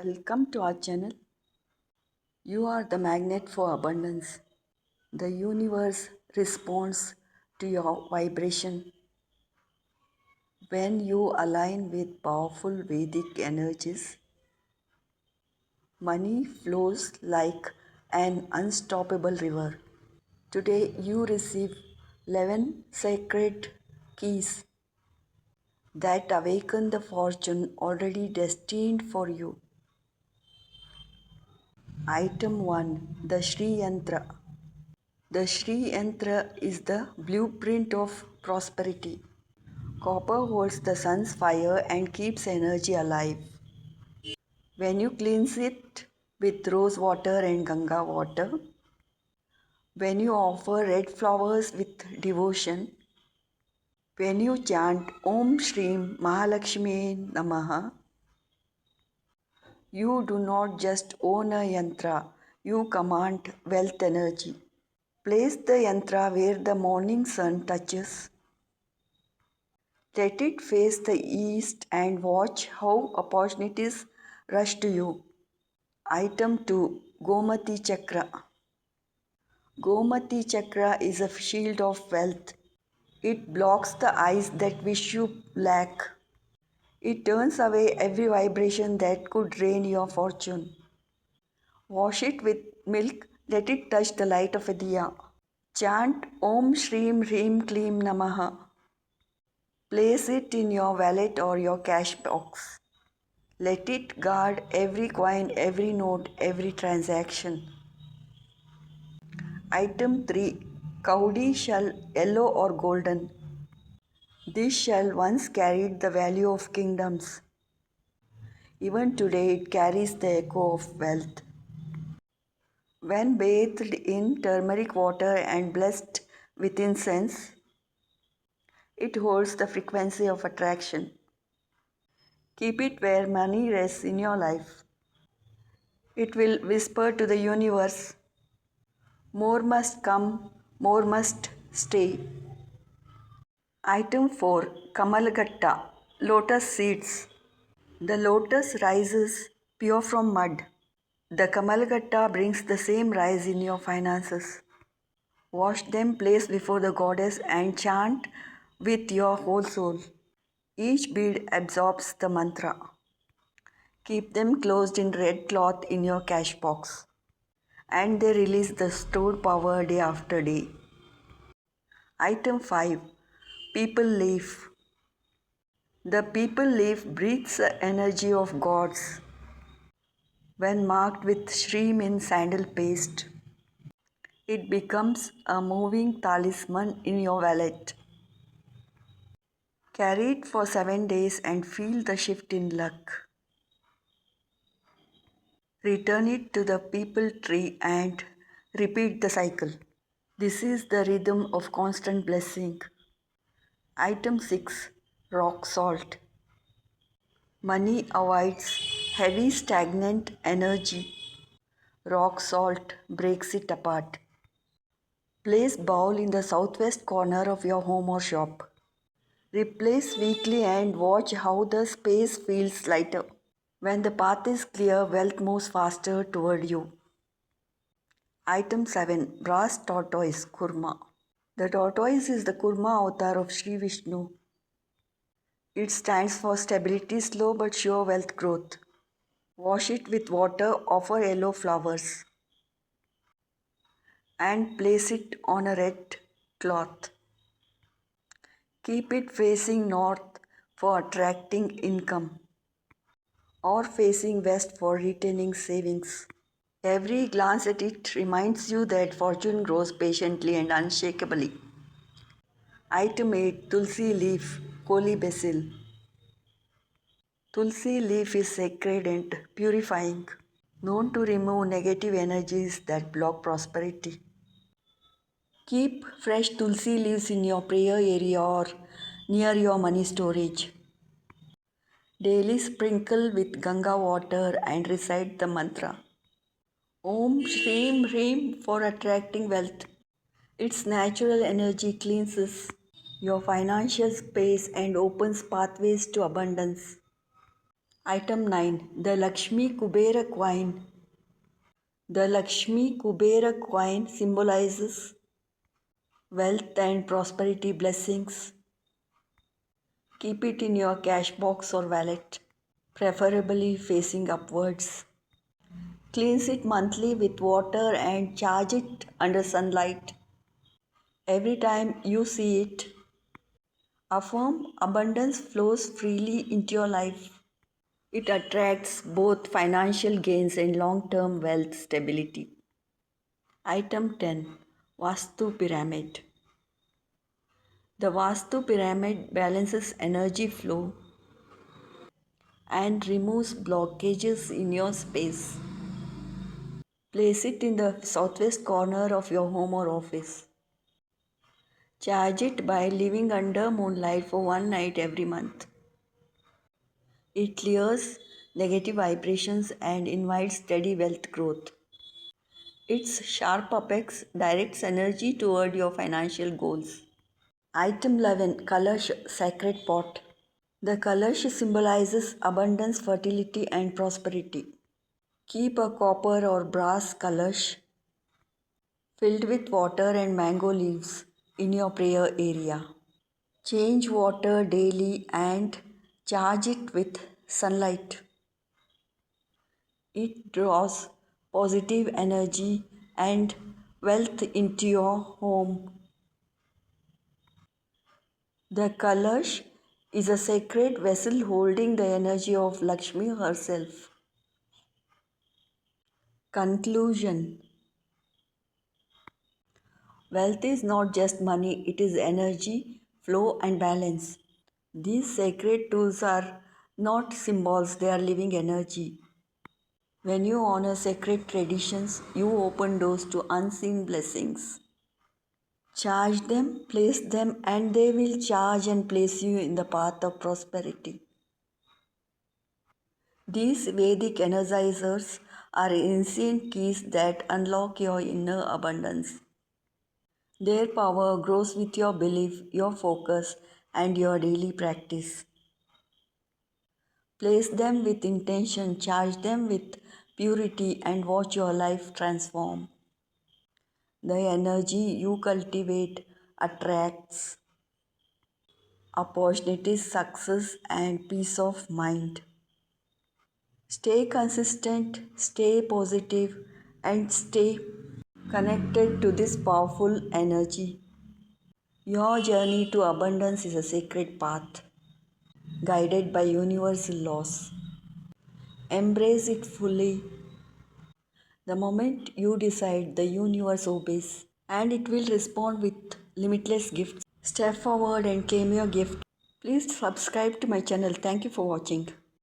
Welcome to our channel. You are the magnet for abundance. The universe responds to your vibration. When you align with powerful Vedic energies, money flows like an unstoppable river. Today you receive 11 sacred keys that awaken the fortune already destined for you. Item 1, the Shri Yantra. The Shri Yantra is the blueprint of prosperity. Copper holds the sun's fire and keeps energy alive. When you cleanse it with rose water and Ganga water, when you offer red flowers with devotion, when you chant Om Shrim Mahalakshmi Namaha, you do not just own a yantra, you command wealth energy. Place the yantra where the morning sun touches. Let it face the east and watch how opportunities rush to you. Item 2, Gomati Chakra. Gomati Chakra is a shield of wealth. It blocks the eyes that wish you lack. It turns away every vibration that could drain your fortune. Wash it with milk, let it touch the light of a diya. Chant Om Shrim Hrim Klim Namaha. Place it in your wallet or your cash box. Let it guard every coin, every note, every transaction. Item 3, Kaudi shell, yellow or golden. This shell once carried the value of kingdoms. Even today it carries the echo of wealth. When bathed in turmeric water and blessed with incense, it holds the frequency of attraction. Keep it where money rests in your life. It will whisper to the universe, more must come, more must stay. Item 4, Kamalgatta, lotus seeds. The lotus rises pure from mud. The Kamalgatta brings the same rise in your finances. Wash them, place before the goddess and chant with your whole soul. Each bead absorbs the mantra. Keep them closed in red cloth in your cash box, and they release the stored power day after day. Item 5, People leaf. The people leaf breathes the energy of gods. When marked with shrim in sandal paste, it becomes a moving talisman in your wallet. Carry it for 7 days and feel the shift in luck. Return it to the people tree and repeat the cycle. This is the rhythm of constant blessing. Item 6, Rock salt. Money avoids heavy stagnant energy. Rock salt breaks it apart. Place bowl in the southwest corner of your home or shop. Replace weekly and watch how the space feels lighter. When the path is clear, wealth moves faster toward you. Item 7, Brass tortoise kurma. The tortoise is the kurma avatar of Sri Vishnu. It stands for stability, slow but sure wealth growth. Wash it with water, offer yellow flowers, and place it on a red cloth. Keep it facing north for attracting income, or facing west for retaining savings. Every glance at it reminds you that fortune grows patiently and unshakably. Item 8, Tulsi leaf, holy basil. Tulsi leaf is sacred and purifying, known to remove negative energies that block prosperity. Keep fresh tulsi leaves in your prayer area or near your money storage. Daily sprinkle with Ganga water and recite the mantra. Om Shrim Hrim for attracting wealth. Its natural energy cleanses your financial space and opens pathways to abundance. Item 9. The Lakshmi Kubera coin. The Lakshmi Kubera coin symbolizes wealth and prosperity blessings. Keep it in your cash box or wallet, preferably facing upwards. Cleanse it monthly with water and charge it under sunlight. Every time you see it, affirm abundance flows freely into your life. It attracts both financial gains and long term wealth stability. Item 10. Vastu Pyramid. The Vastu Pyramid balances energy flow and removes blockages in your space. Place it in the southwest corner of your home or office. Charge it by living under moonlight for one night every month. It clears negative vibrations and invites steady wealth growth. Its sharp apex directs energy toward your financial goals. Item 11. Kalash Sacred Pot. The Kalash symbolizes abundance, fertility, and prosperity. Keep a copper or brass Kalash filled with water and mango leaves in your prayer area. Change water daily and charge it with sunlight. It draws positive energy and wealth into your home. The Kalash is a sacred vessel holding the energy of Lakshmi herself. Conclusion. Wealth is not just money, it is energy, flow, and balance. These sacred tools are not symbols, they are living energy. When you honor sacred traditions, you open doors to unseen blessings. Charge them, place them, and they will charge and place you in the path of prosperity. These Vedic energizers are ancient keys that unlock your inner abundance. Their power grows with your belief, your focus, and your daily practice. Place them with intention, charge them with purity, and watch your life transform. The energy you cultivate attracts opportunities, success, and peace of mind. Stay consistent, stay positive, and stay connected to this powerful energy. Your journey to abundance is a sacred path, guided by universal laws. Embrace it fully. The moment you decide, the universe obeys, and it will respond with limitless gifts. Step forward and claim your gift. Please subscribe to my channel. Thank you for watching.